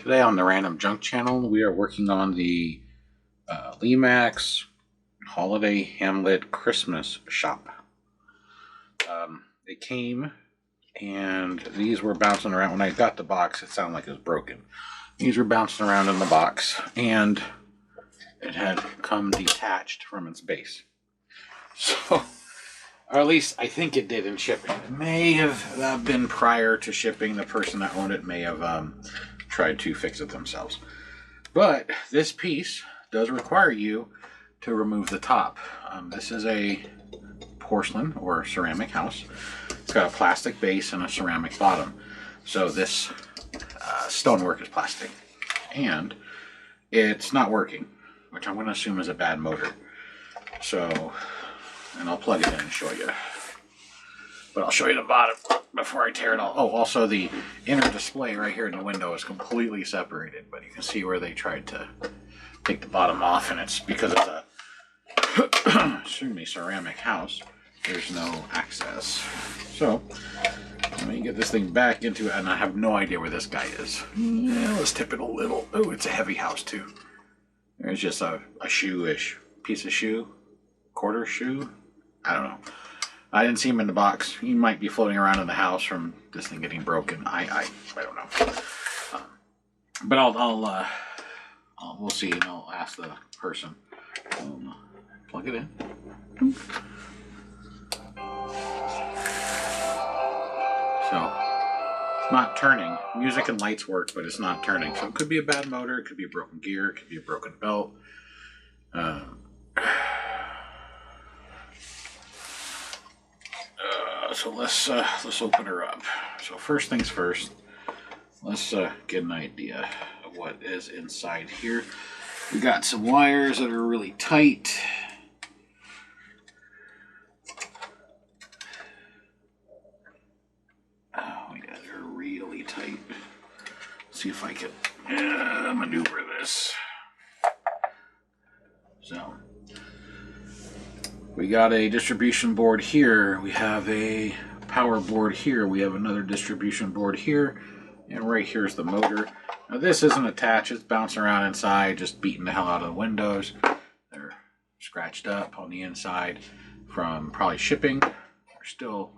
Today on the Random Junk Channel, we are working on the Lemax Holiday Hamlet Christmas Shop. It came and these were bouncing around. When I got the box, it sounded like it was broken. These were bouncing around in the box and it had come detached from its base. So, or at least I think it did in shipping. It may have been prior to shipping. The person that owned it may have tried to fix it themselves. But this piece does require you to remove the top. This is a porcelain or ceramic house. It's got a plastic base and a ceramic bottom. So this stonework is plastic. And it's not working, which I'm going to assume is a bad motor. So, and I'll plug it in and show you. But I'll show you the bottom before I tear it all. Oh, also the inner display right here in the window is completely separated, but you can see where they tried to take the bottom off, and it's because it's a excuse me, ceramic house. There's no access. So let me get this thing back into it, and I have no idea where this guy is. Yeah, let's tip it a little. Oh, it's a heavy house too. There's just a shoe-ish piece of shoe, quarter shoe. I don't know. I didn't see him in the box. He might be floating around in the house from this thing getting broken. I don't know. But we'll see, and I'll ask the person. Plug it in. So it's not turning. Music and lights work, but it's not turning. So it could be a bad motor. It could be a broken gear. It could be a broken belt. So let's open her up. So first things first, let's get an idea of what is inside here. We got some wires that are really tight. Oh yeah, they're really tight. Let's see if I can maneuver this. So we got a distribution board here. We have a power board here. We have another distribution board here. And right here is the motor. Now this isn't attached. It's bouncing around inside, just beating the hell out of the windows. They're scratched up on the inside from probably shipping. They're still...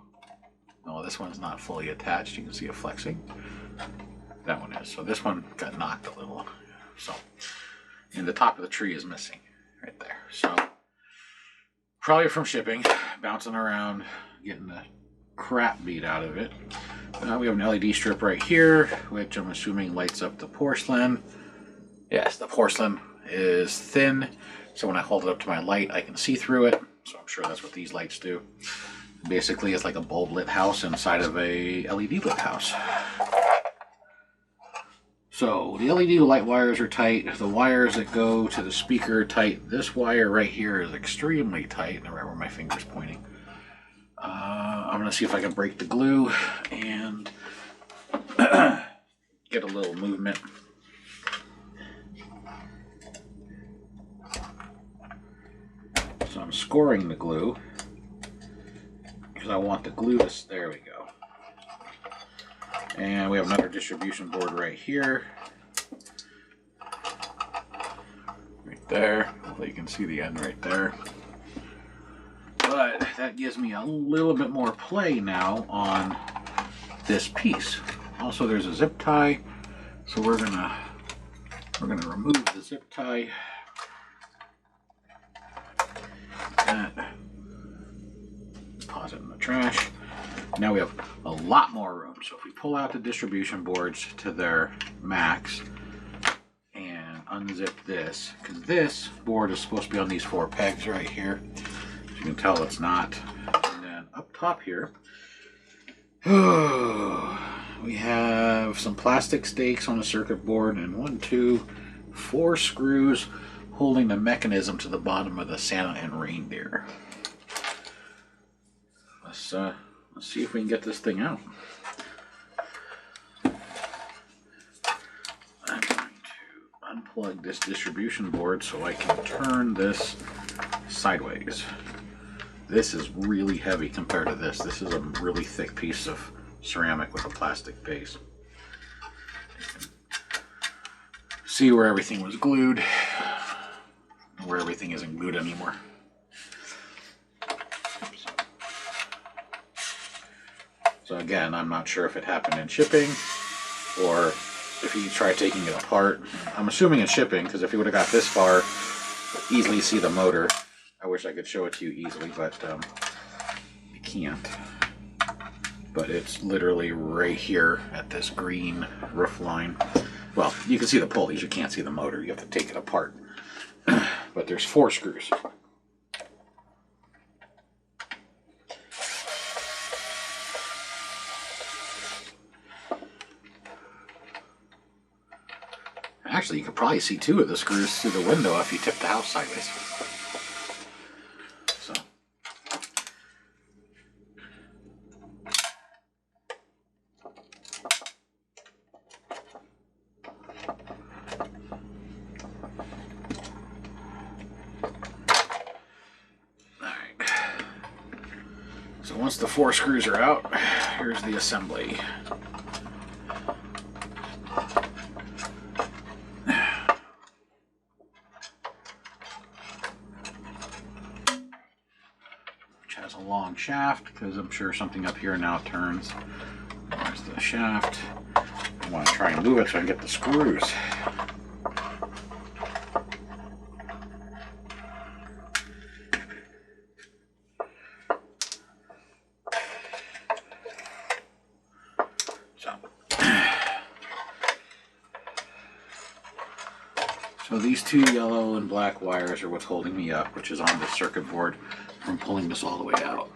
No, this one's not fully attached. You can see it flexing. That one is. So this one got knocked a little. So, and the top of the tree is missing right there. So... probably from shipping, bouncing around, getting the crap beat out of it. We have an LED strip right here, which I'm assuming lights up the porcelain. Yes, the porcelain is thin, so when I hold it up to my light, I can see through it. So I'm sure that's what these lights do. Basically, it's like a bulb lit house inside of a LED lit house. So the LED light wires are tight. The wires that go to the speaker are tight. This wire right here is extremely tight, right where my finger's pointing. I'm going to see if I can break the glue and get a little movement. So I'm scoring the glue because I want the glue to... There we go. And we have another distribution board right here. Right there. Hopefully you can see the end right there. But that gives me a little bit more play now on this piece. Also there's a zip tie. So we're gonna remove the zip tie. Deposit in the trash. Now we have a lot more room. So if we pull out the distribution boards to their max and unzip this, because this board is supposed to be on these 4 pegs right here. As you can tell, it's not. And then up top here, we have some plastic stakes on the circuit board and 1, 2, 4 screws holding the mechanism to the bottom of the Santa and reindeer. Let's see if we can get this thing out. I'm going to unplug this distribution board so I can turn this sideways. This is really heavy compared to this. This is a really thick piece of ceramic with a plastic base. see where everything was glued, where everything isn't glued anymore. So again, I'm not sure if it happened in shipping or if you try taking it apart. I'm assuming it's shipping, because if you would have got this far, easily see the motor. I wish I could show it to you easily, but you can't. But it's literally right here at this green roof line. Well, you can see the pulleys, you can't see the motor. You have to take it apart. But there's 4 screws. Actually, you could probably see 2 of the screws through the window if you tip the house sideways. So. Alright. So once the 4 screws are out, here's the assembly. Has a long shaft, because I'm sure something up here now turns. There's the shaft. I want to try and move it so I can get the screws. So these 2 yellow and black wires are what's holding me up, which is on the circuit board from pulling this all the way out.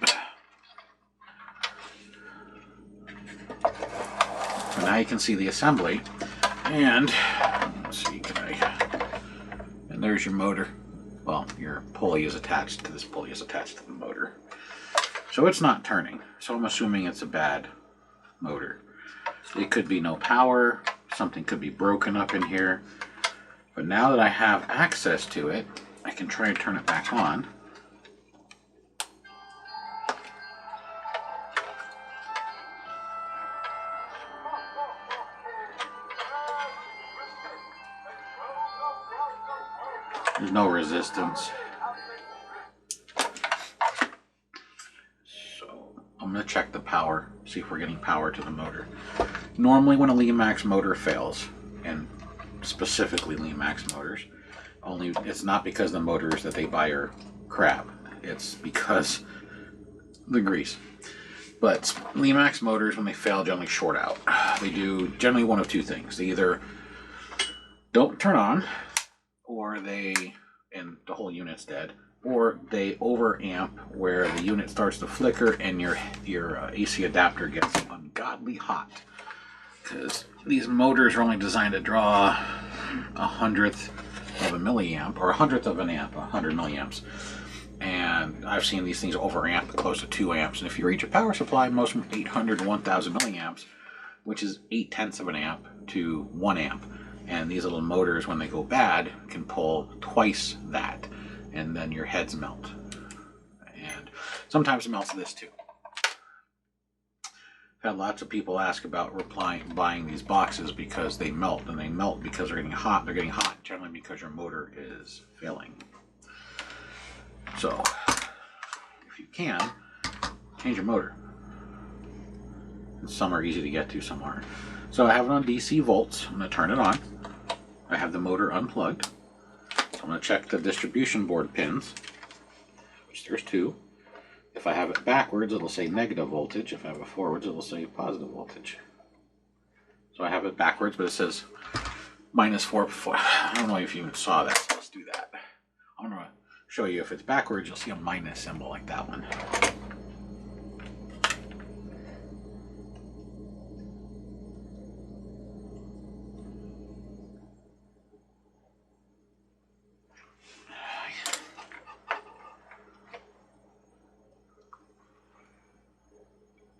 So now you can see the assembly, and let's see, and there's your motor. Well, your pulley is attached to this pulley is attached to the motor. So it's not turning. So I'm assuming it's a bad motor. It could be no power, something could be broken up in here. But now that I have access to it, I can try and turn it back on. There's no resistance. So I'm going to check the power, see if we're getting power to the motor. Normally when a Lemax motor fails, and specifically Lemax motors, it's not because the motors that they buy are crap. It's because the grease. But Lemax motors, when they fail, generally short out. They do generally one of 2 things. They either don't turn on, or and the whole unit's dead, or they overamp where the unit starts to flicker and your AC adapter gets ungodly hot. Because these motors are only designed to draw 1/100th of a milliamp, or 1/100th of an amp, 100 milliamps. And I've seen these things overamp close to 2 amps. And if you read your power supply, most from 800 to 1000 milliamps, which is 0.8 of an amp to 1 amp. And these little motors, when they go bad, can pull twice that, and then your heads melt. And sometimes it melts this too. I've had lots of people ask about buying these boxes because they melt, and they melt because they're getting hot. They're getting hot generally because your motor is failing. So, if you can, change your motor. And some are easy to get to, some aren't. So I have it on DC volts. I'm going to turn it on. I have the motor unplugged. So I'm going to check the distribution board pins, which there's 2. If I have it backwards, it'll say negative voltage. If I have it forwards, it'll say positive voltage. So I have it backwards, but it says -4. I don't know if you even saw that, so let's do that. I'm going to show you if it's backwards, you'll see a minus symbol like that one.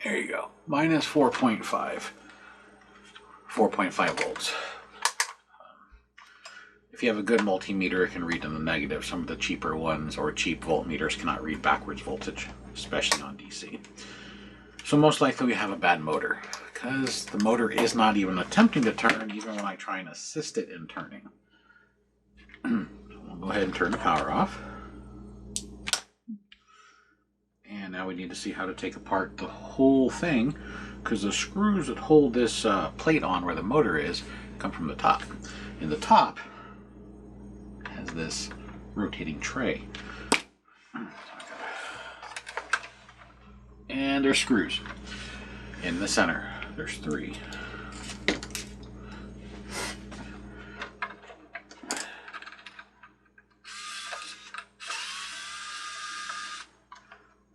There you go, minus 4.5 volts. If you have a good multimeter, it can read in the negative. Some of the cheaper ones or cheap voltmeters cannot read backwards voltage, especially on DC. So most likely we have a bad motor, because the motor is not even attempting to turn even when I try and assist it in turning. I'll go ahead and turn the power off. And now we need to see how to take apart the whole thing, because the screws that hold this plate on where the motor is come from the top. And the top has this rotating tray. And there's screws in the center. There's 3.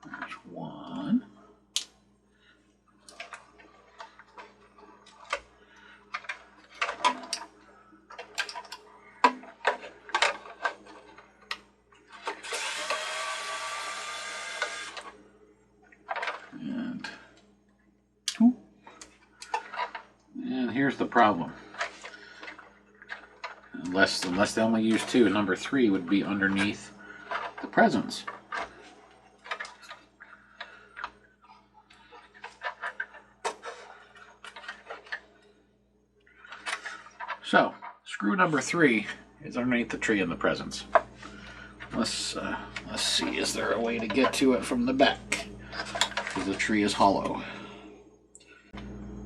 There's 1. And 2. And here's the problem. Unless they only use 2, number 3 would be underneath the presents. So, screw number 3 is underneath the tree and the presents. Let's see, is there a way to get to it from the back? Because the tree is hollow.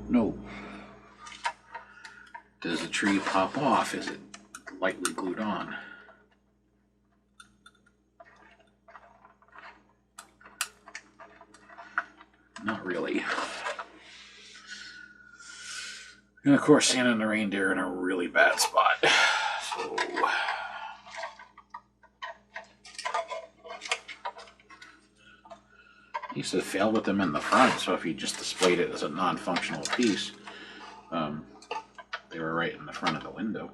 No. Does the tree pop off? Is it lightly glued on? Not really. And of course, Santa and the reindeer are in a really bad spot. So he used to fail with them in the front, so if you just displayed it as a non-functional piece, they were right in the front of the window.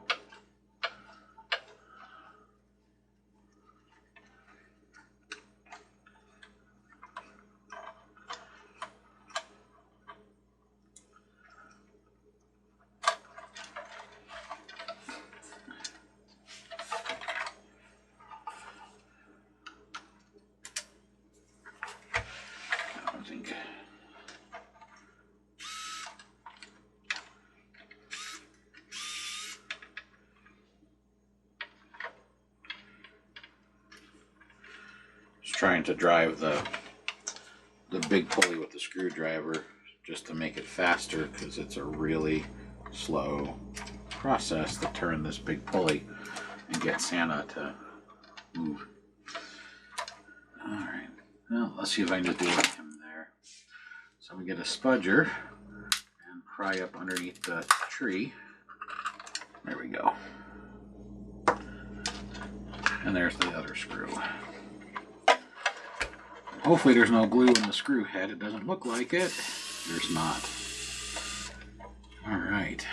Trying to drive the big pulley with the screwdriver just to make it faster, because it's a really slow process to turn this big pulley and get Santa to move. Alright, well, let's see if I can just do it with him there. So we get a spudger and pry up underneath the tree. There we go. And there's the other screw. Hopefully there's no glue in the screw head. It doesn't look like it. There's not. All right.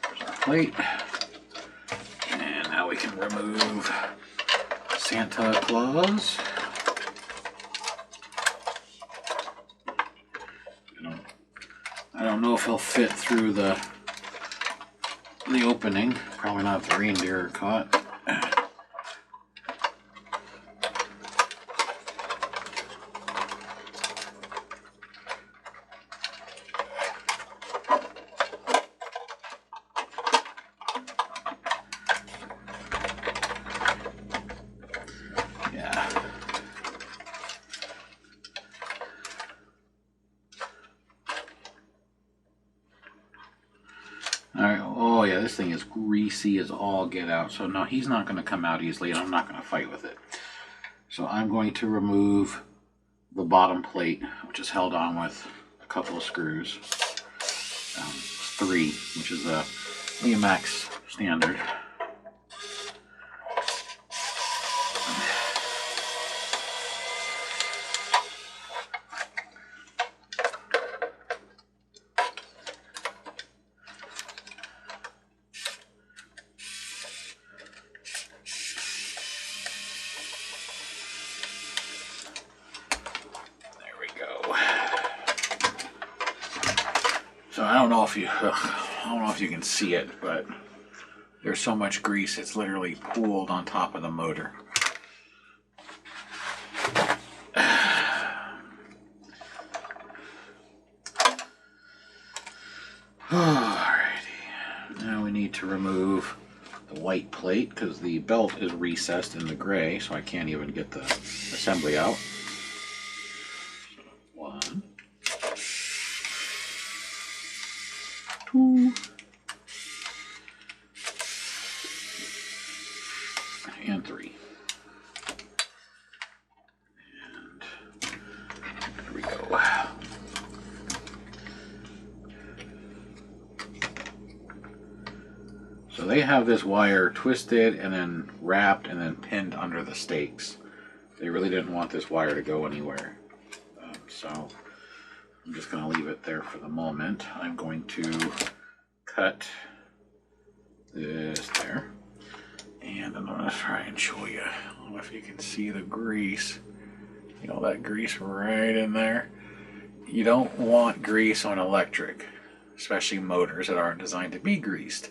There's our plate. And now we can remove Santa Claus. I don't know if he'll fit through the opening. Probably not if the reindeer are caught. Alright, oh yeah, this thing is greasy as all get out. So no, he's not going to come out easily, and I'm not going to fight with it. So I'm going to remove the bottom plate, which is held on with a couple of screws. 3, which is a Lemax standard. So I don't know if you, I don't know if you can see it, but there's so much grease it's literally pooled on top of the motor. Alrighty, now we need to remove the white plate because the belt is recessed in the gray, so I can't even get the assembly out. One, two, and three. And there we go. So they have this wire twisted and then wrapped and then pinned under the stakes. They really didn't want this wire to go anywhere. So I'm just going to leave it there for the moment. I'm going to cut this there. And I'm going to try and show you. I don't know if you can see the grease. You know, that grease right in there. You don't want grease on electric, especially motors that aren't designed to be greased.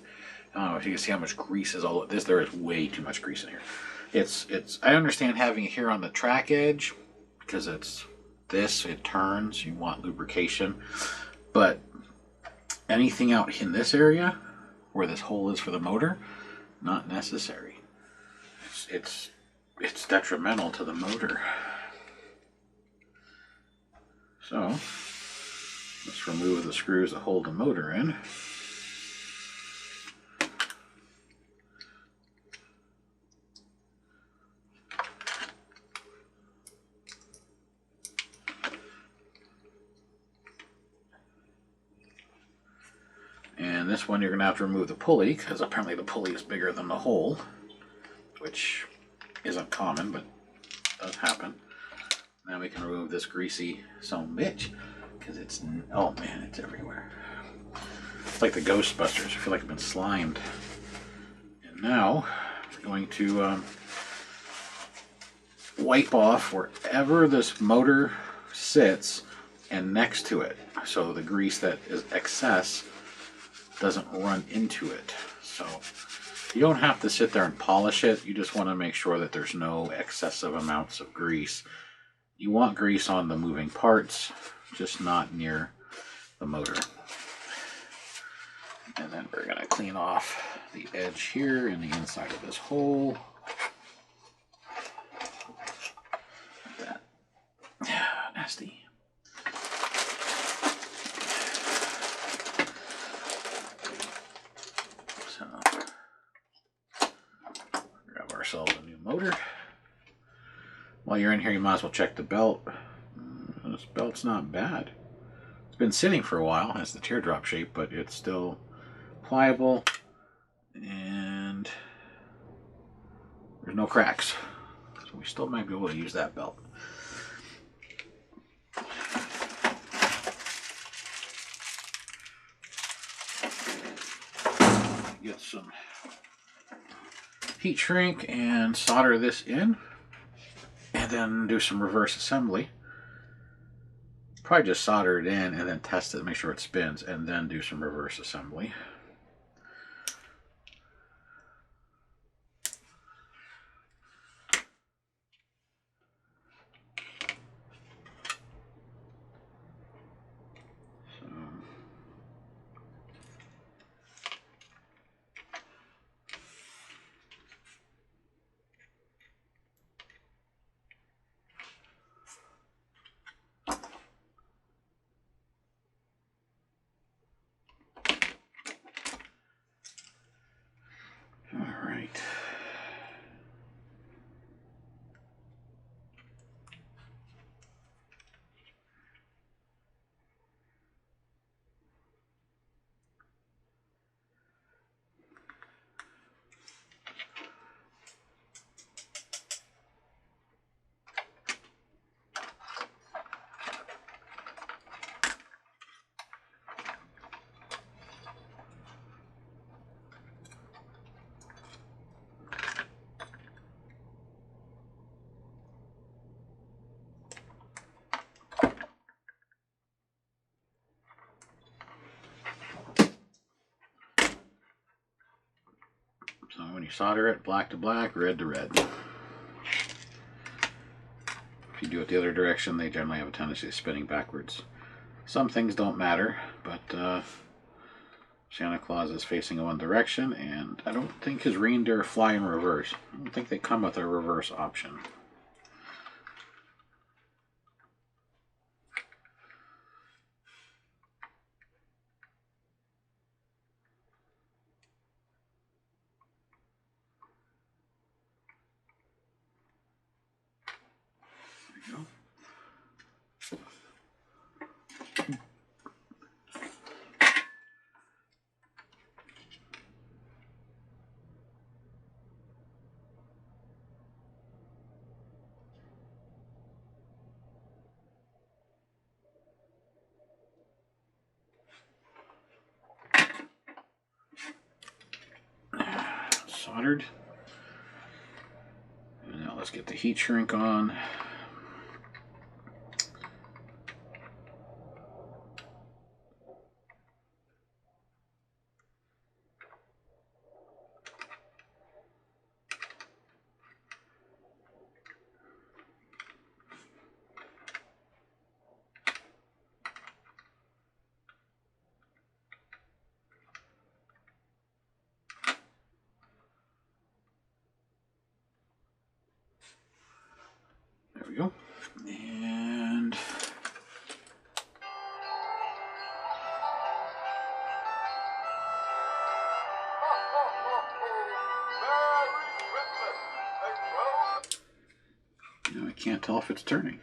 I don't know if you can see how much grease is all this. There is way too much grease in here. I understand having it here on the track edge because it turns. You want lubrication, but anything out in this area where this hole is for the motor, not necessary. It's detrimental to the motor. So let's remove the screws that hold the motor in. And this one you're going to have to remove the pulley because apparently the pulley is bigger than the hole, which isn't common, but does happen. Now we can remove this greasy son of a bitch because it's, oh man, it's everywhere. It's like the Ghostbusters. I feel like I've been slimed. And now we're going to wipe off wherever this motor sits and next to it, so the grease that is excess doesn't run into it. So you don't have to sit there and polish it. You just want to make sure that there's no excessive amounts of grease. You want grease on the moving parts, just not near the motor. And then we're going to clean off the edge here and the inside of this hole. Like that. Nasty. So, grab ourselves a new motor. While you're in here, you might as well check the belt. This belt's not bad. It's been sitting for a while, has the teardrop shape, but it's still pliable and there's no cracks. So we still might be able to use that belt. Get some heat shrink and solder this in, and then do some reverse assembly. Probably just solder it in and then test it, make sure it spins, and then do some reverse assembly. So when you solder it, black to black, red to red. If you do it the other direction, they generally have a tendency of spinning backwards. Some things don't matter, but Santa Claus is facing in one direction, and I don't think his reindeer fly in reverse. I don't think they come with a reverse option. There you go. Soldered. And now let's get the heat shrink on. There we go. And now I can't tell if it's turning.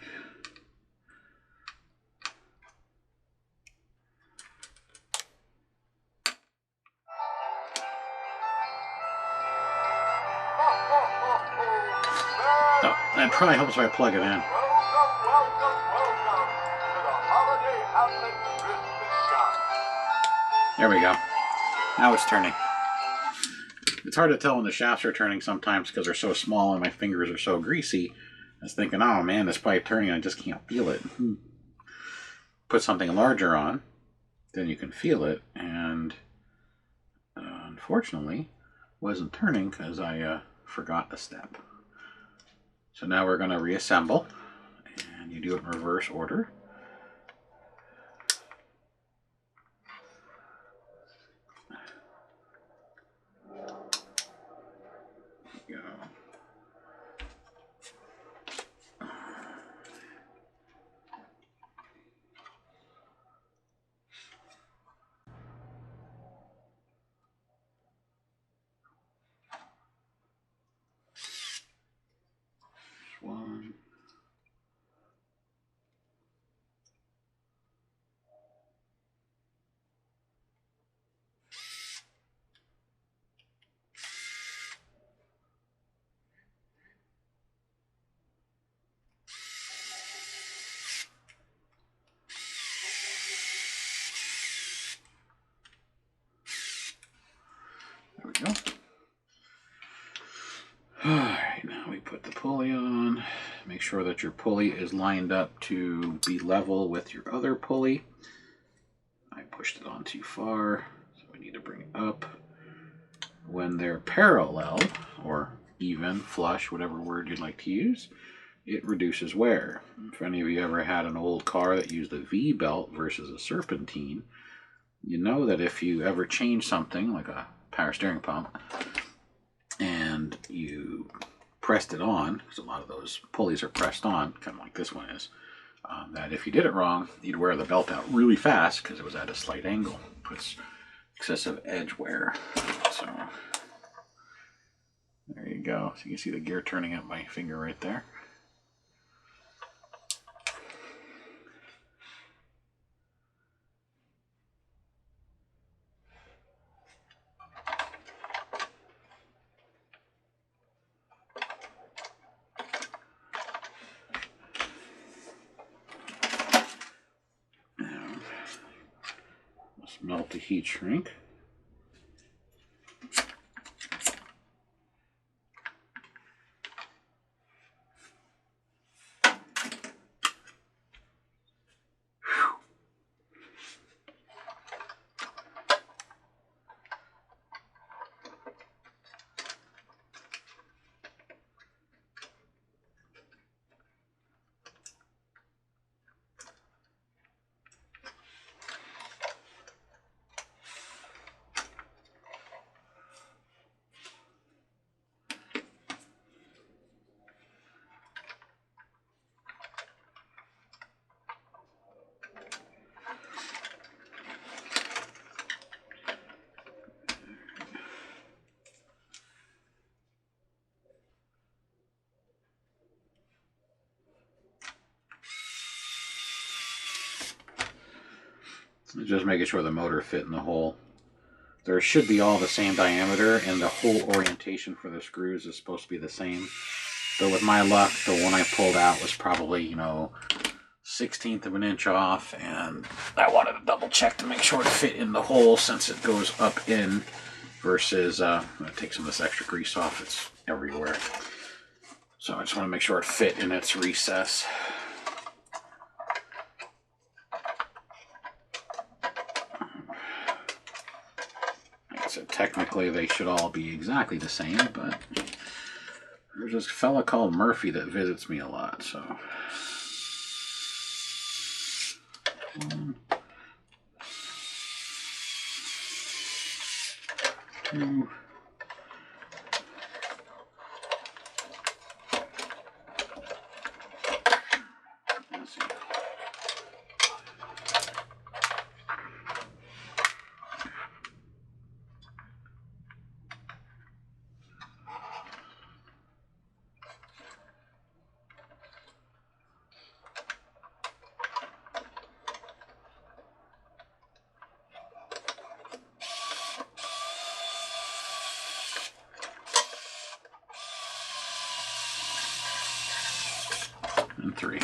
Oh, that probably helps if I plug it in. There we go. Now it's turning. It's hard to tell when the shafts are turning sometimes because they're so small and my fingers are so greasy. I was thinking, oh man, this pipe turning, I just can't feel it. Put something larger on, then you can feel it, and unfortunately wasn't turning because I forgot a step. So now we're going to reassemble, and you do it in reverse order. There we go. One. There we go. Alright, now we put the pulley on. Make sure that your pulley is lined up to be level with your other pulley. I pushed it on too far, so we need to bring it up. When they're parallel, or even, flush, whatever word you'd like to use, it reduces wear. If any of you ever had an old car that used a V-belt versus a serpentine, you know that if you ever change something, like a power steering pump, and you pressed it on, because a lot of those pulleys are pressed on, kind of like this one is, that if you did it wrong, you'd wear the belt out really fast because it was at a slight angle. Puts excessive edge wear. So there you go. So you can see the gear turning at my finger right there. Now, let's melt the heat shrink. Just making sure the motor fit in the hole. There should be all the same diameter, and the hole orientation for the screws is supposed to be the same. But with my luck, the one I pulled out was probably, you know, 1/16 of an inch off, and I wanted to double check to make sure it fit in the hole since it goes up in versus, I'm going to take some of this extra grease off, it's everywhere. So I just want to make sure it fit in its recess. Like I said, technically they should all be exactly the same, but there's this fella called Murphy that visits me a lot, so. 1, 2. Let's see. And 3.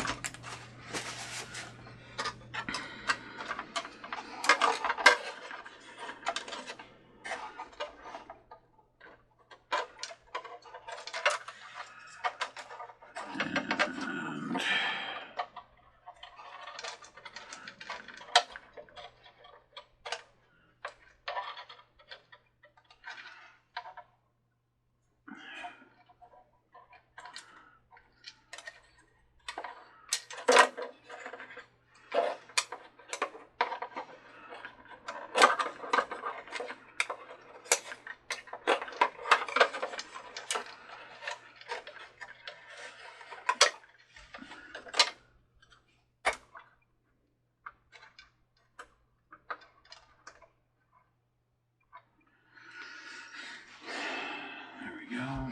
Go.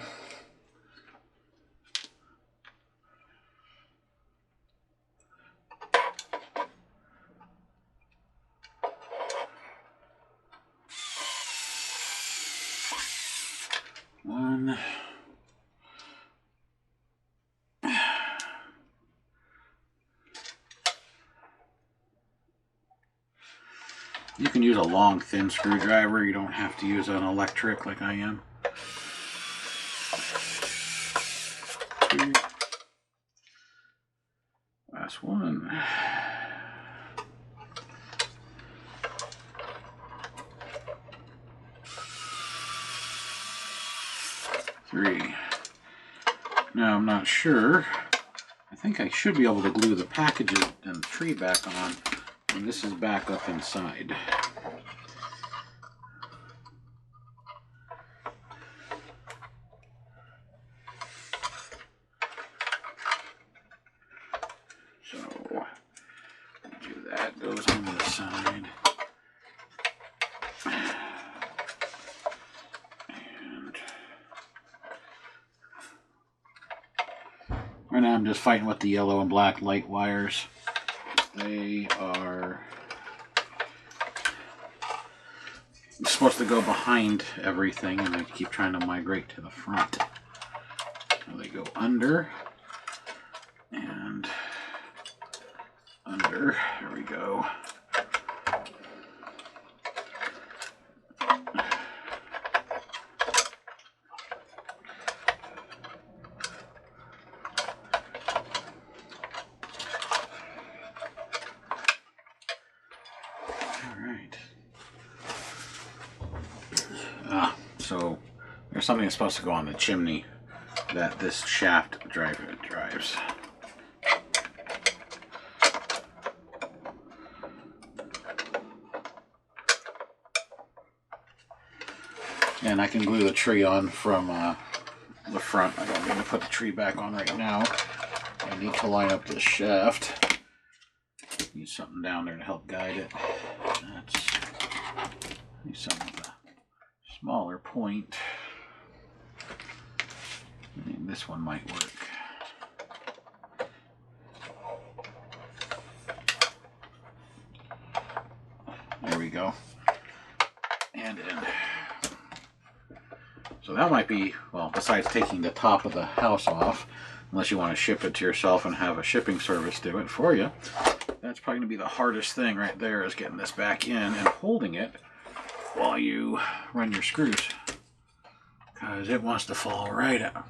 One. You can use a long, thin screwdriver. You don't have to use an electric like I am. 2. Last one. 3. Now I'm not sure. I think I should be able to glue the packages and the tree back on when this is back up inside. So do that, goes on the side. And right now I'm just fighting with the yellow and black light wires. They are supposed to go behind everything, and I keep trying to migrate to the front. So they go under and under. There we go. So there's something that's supposed to go on the chimney that this shaft drives. And I can glue the tree on from the front. I don't need to put the tree back on right now. I need to line up this shaft. Need something down there to help guide it. Need something with a smaller point. I think this one might work. go. And in. So that might be, well, besides taking the top of the house off, unless you want to ship it to yourself and have a shipping service do it for you, that's probably going to be the hardest thing right there, is getting this back in and holding it while you run your screws, because it wants to fall right out.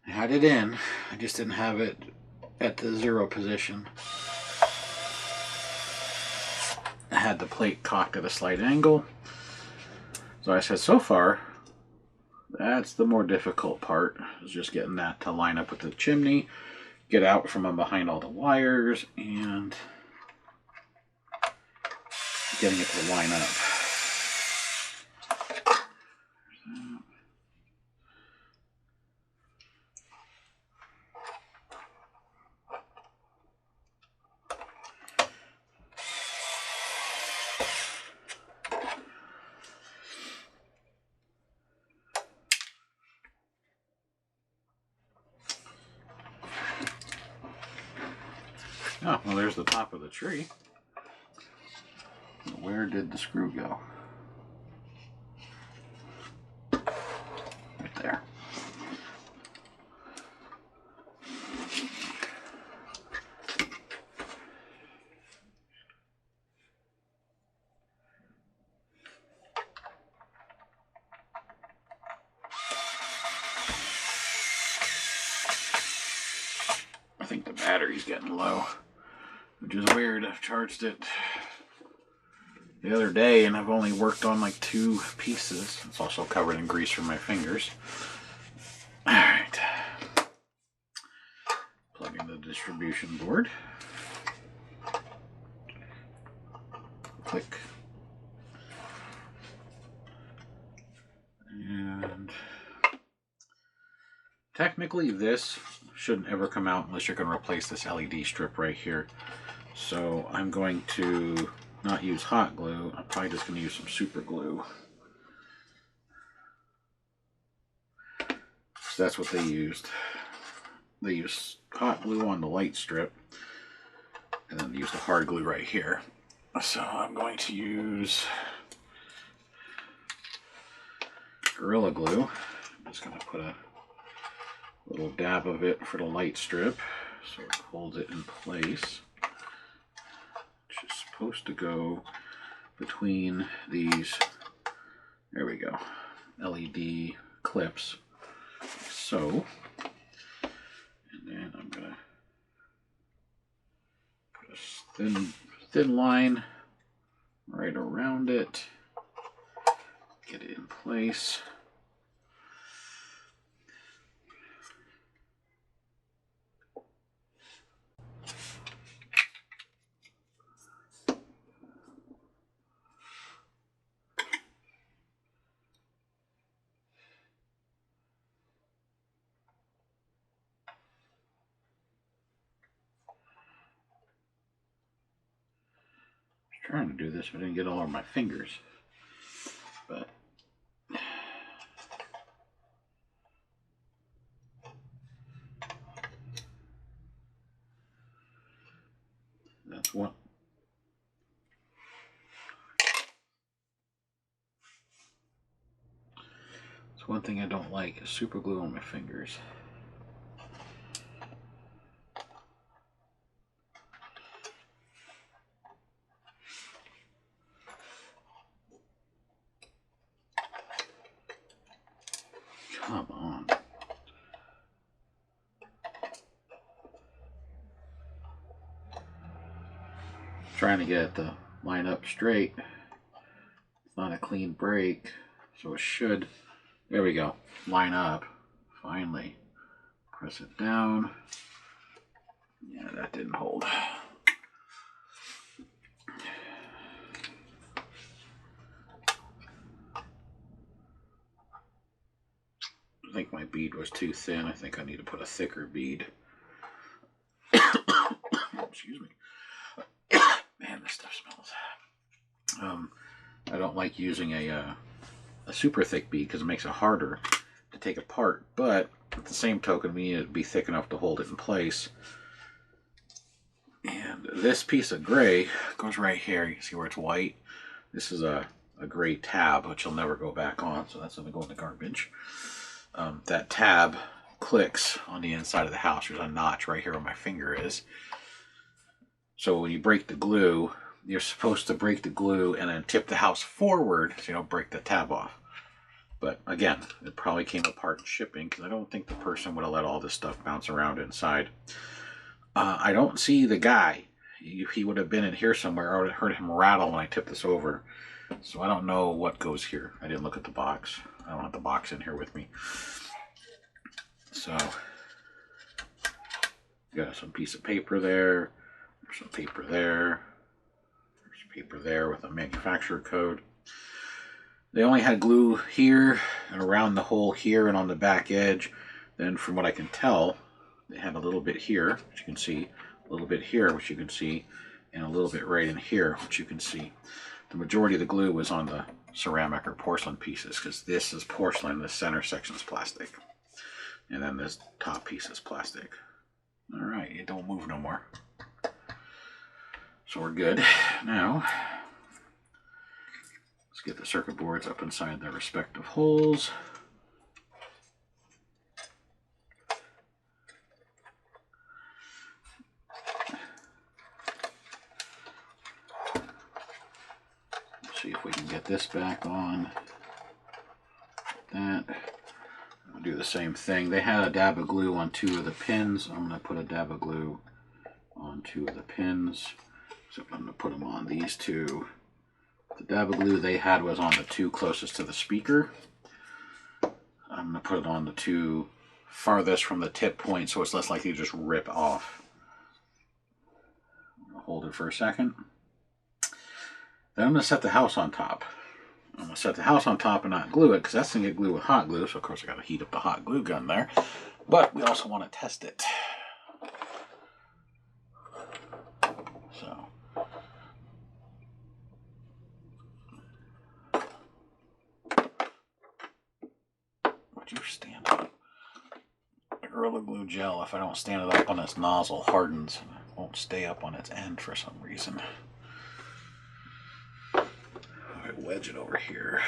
I had it in, I just didn't have it at the 0 position. I had the plate cocked at a slight angle. So I said, so far, that's the more difficult part, is just getting that to line up with the chimney, get out from behind all the wires, and getting it to line up. Oh, well, there's the top of the tree. Where did the screw go? Right there. I think the battery's getting low, which is weird. I've charged it the other day and I've only worked on like 2 pieces. It's also covered in grease from my fingers. Alright. Plug in the distribution board. Click. And technically this shouldn't ever come out unless you're going to replace this LED strip right here. So I'm going to not use hot glue. I'm probably just going to use some super glue. So that's what they used. They used hot glue on the light strip, and then they used the hard glue right here. So I'm going to use Gorilla Glue. I'm just going to put a little dab of it for the light strip so it holds it in place. Which is supposed to go between these, there we go, LED clips. So, and then I'm going to put a thin line right around it, get it in place. Trying to do this, but I didn't get all over my fingers. But that's one. That's one thing I don't like, is super glue on my fingers. Come on. Trying to get it to line up straight. It's not a clean break, so it should, there we go, line up. Finally. Press it down. Yeah, that didn't hold. think my bead was too thin. I think I need to put a thicker bead. Excuse me. Man, this stuff smells. I don't like using a super thick bead because it makes it harder to take apart, but at the same token, we need it to be thick enough to hold it in place. And this piece of gray goes right here. You can see where it's white. This is a gray tab, which will never go back on, so that's going to go in the garbage. That tab clicks on the inside of the house. There's a notch right here where my finger is. So when you break the glue, you're supposed to break the glue and then tip the house forward so you don't break the tab off. But again, it probably came apart in shipping because I don't think the person would have let all this stuff bounce around inside. I don't see the guy. He would have been in here somewhere. I would have heard him rattle when I tipped this over. So I don't know what goes here. I didn't look at the box. I don't have the box in here with me. So, got some piece of paper there. There's some paper there. There's paper there with a manufacturer code. They only had glue here and around the hole here and on the back edge. Then from what I can tell, they had a little bit here, which you can see, a little bit here, which you can see, and a little bit right in here, which you can see. The majority of the glue was on the ceramic or porcelain pieces, because this is porcelain, the center section is plastic. And then this top piece is plastic. All right, it don't move no more. So we're good. Now, let's get the circuit boards up inside their respective holes. See if we can get this back on. That. I'll do the same thing. They had a dab of glue on 2 of the pins. I'm going to put a dab of glue on 2 of the pins. So I'm going to put them on these 2. The dab of glue they had was on the 2 closest to the speaker. I'm going to put it on the 2 farthest from the tip point so it's less likely to just rip off. I'm going to hold it for a second. Then I'm going to set the house on top. I'm going to set the house on top and not glue it because that's going to get glue with hot glue. So of course I got to heat up the hot glue gun there. But we also want to test it. So would you stand up? Gorilla Glue gel, if I don't stand it up on its nozzle, hardens and it won't stay up on its end for some reason. Wedge it over here.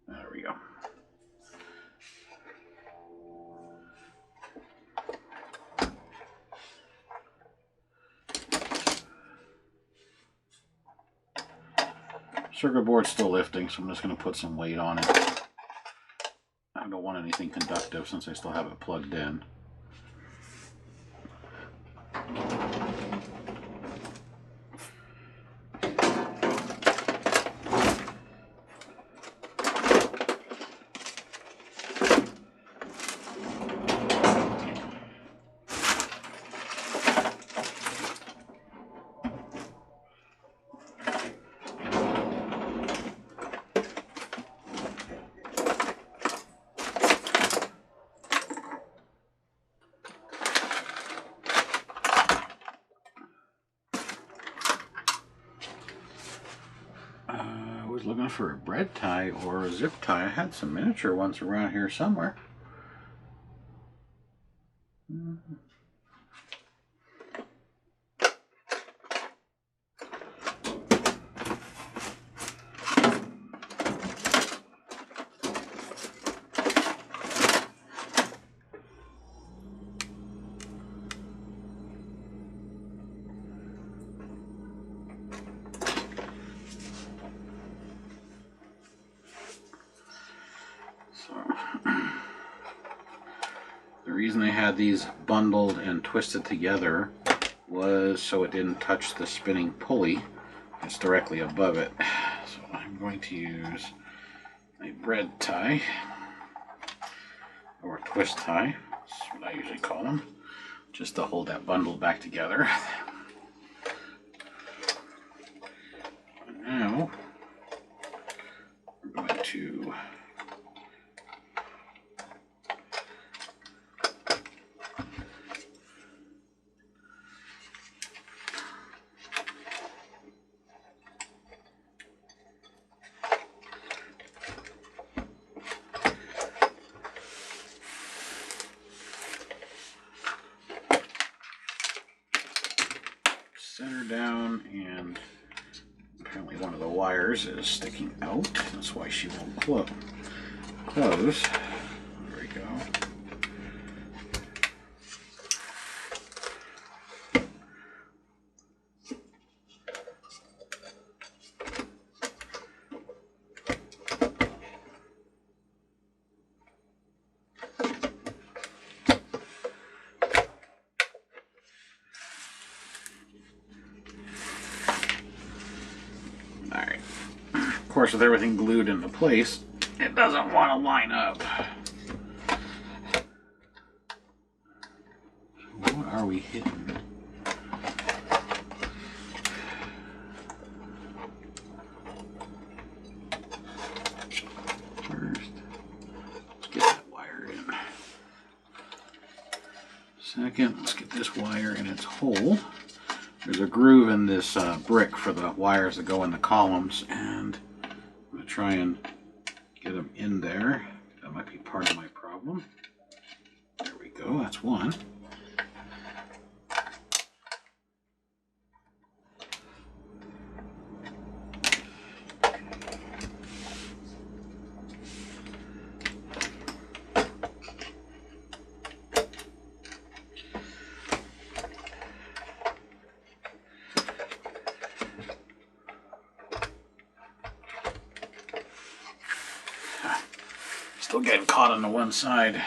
There we go. Circuit board's still lifting, so I'm just going to put some weight on it. I don't want anything conductive since I still have it plugged in. Looking for a bread tie or a zip tie. I had some miniature ones around here somewhere. The reason they had these bundled and twisted together was so it didn't touch the spinning pulley. It's directly above it. So I'm going to use a bread tie, or a twist tie, that's what I usually call them, just to hold that bundle back together. And now, we're And apparently one of the wires is sticking out. That's why she won't close. There we go. Alright. Of course, with everything glued into place, it doesn't want to line up. What are we hitting? First, let's get that wire in. Second, let's get this wire in its hole. There's a groove in this brick for the wires that go in the columns, and I'm going to try and get them in there. That might be part of my problem. There we go, that's one. Still getting caught on the one side.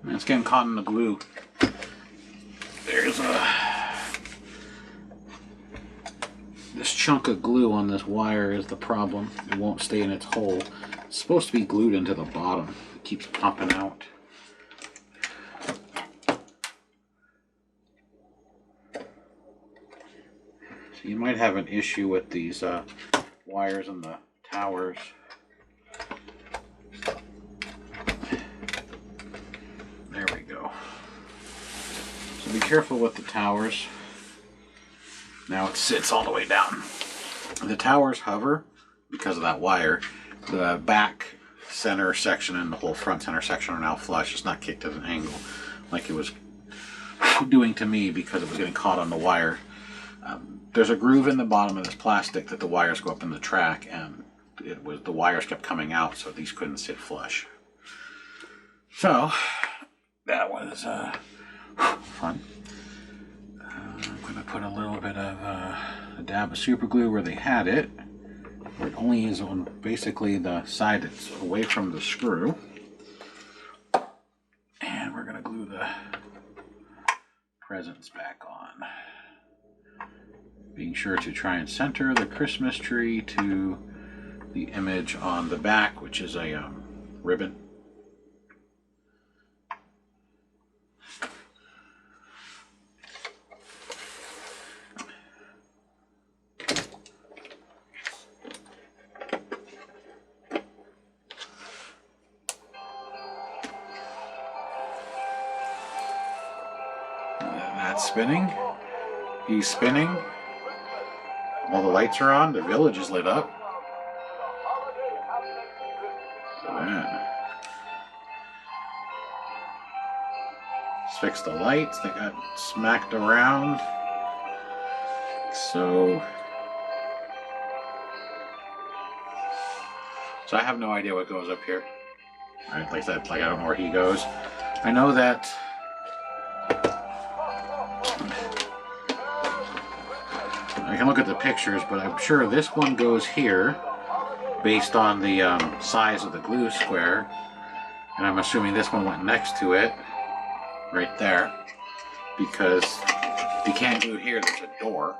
It's getting caught in the glue. There's this chunk of glue on this wire is the problem. It won't stay in its hole. It's supposed to be glued into the bottom. It keeps popping out. You might have an issue with these wires and the towers. There we go. So be careful with the towers. Now it sits all the way down. The towers hover because of that wire. The back center section and the whole front center section are now flush. It's not kicked at an angle like it was doing to me because it was getting caught on the wire. There's a groove in the bottom of this plastic that the wires go up in the track, and the wires kept coming out, so these couldn't sit flush. So that was fun. I'm going to put a little bit of a dab of super glue where they had it, where it only is on basically the side that's away from the screw. And we're going to glue the presents back on. Being sure to try and center the Christmas tree to the image on the back, which is a ribbon. That's spinning. He's spinning. All the lights are on. The village is lit up. Man. Let's fix the lights. They got smacked around. So I have no idea what goes up here. Right, like that. Like I don't know where he goes. I know that. I can look at the pictures, but I'm sure this one goes here based on the size of the glue square, and I'm assuming this one went next to it right there, because you can't glue here. There's a door,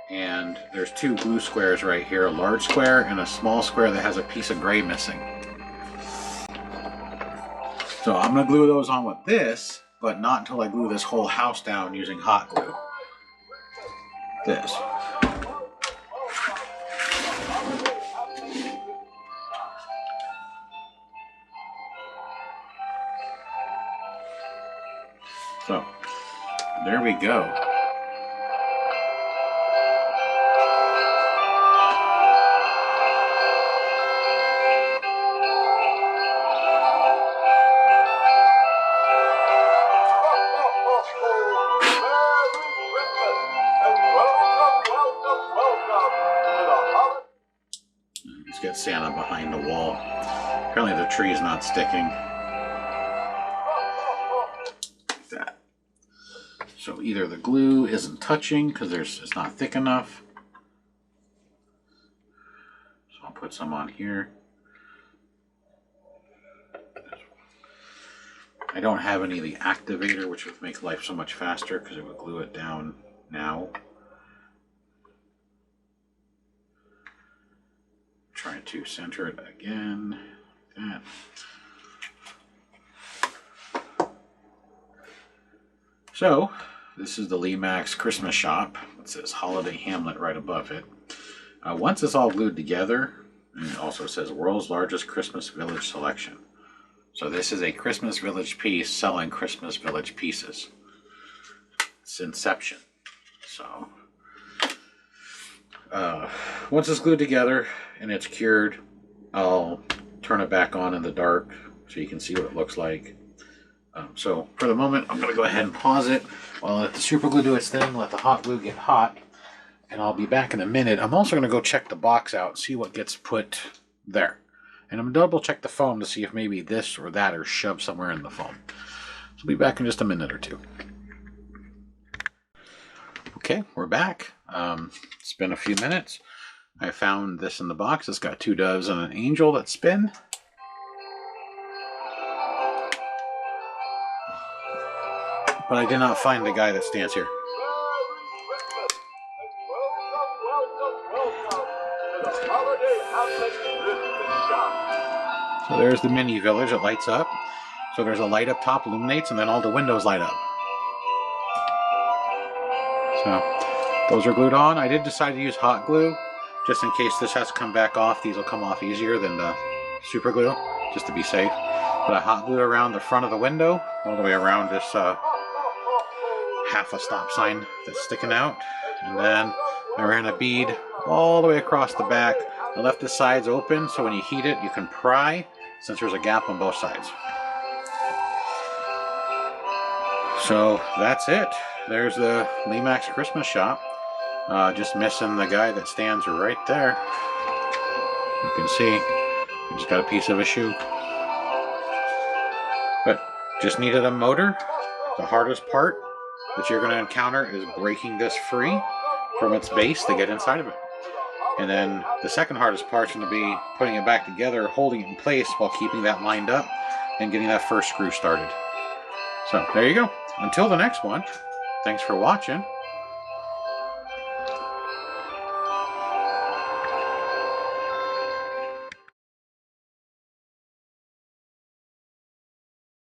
and there's two glue squares right here, a large square and a small square that has a piece of gray missing. So I'm going to glue those on with this, but not until I glue this whole house down using hot glue. This. So, there we go. Apparently the tree is not sticking. Like that. So either the glue isn't touching because it's not thick enough. So I'll put some on here. I don't have any of the activator, which would make life so much faster because it would glue it down now. Trying to center it again. Like that. So, this is the Lemax Christmas shop. It says Holiday Hamlet right above it. Once it's all glued together, and it also says World's Largest Christmas Village Selection. So this is a Christmas Village piece selling Christmas Village pieces. It's Inception. So once it's glued together and it's cured, I'll turn it back on in the dark so you can see what it looks like. So for the moment, I'm going to go ahead and pause it while I let the super glue do its thing, let the hot glue get hot, and I'll be back in a minute. I'm also going to go check the box out, see what gets put there. And I'm going to double check the foam to see if maybe this or that are shoved somewhere in the foam. So I'll be back in just a minute or two. Okay, we're back. It's been a few minutes. I found this in the box. It's got 2 doves and an angel that spin. But I did not find the guy that stands here. So there's the mini village. It lights up. So there's a light up top, illuminates, and then all the windows light up. So those are glued on. I did decide to use hot glue just in case this has to come back off. These will come off easier than the super glue, just to be safe. But I hot glued around the front of the window, all the way around this half a stop sign that's sticking out. And then I ran a bead all the way across the back. I left the sides open so when you heat it, you can pry, since there's a gap on both sides. So that's it. There's the Lemax Christmas shop. Just missing the guy that stands right there. You can see, he just got a piece of a shoe. But just needed a motor. The hardest part that you're going to encounter is breaking this free from its base to get inside of it. And then the second hardest part is going to be putting it back together, holding it in place while keeping that lined up and getting that first screw started. So there you go. Until the next one, thanks for watching.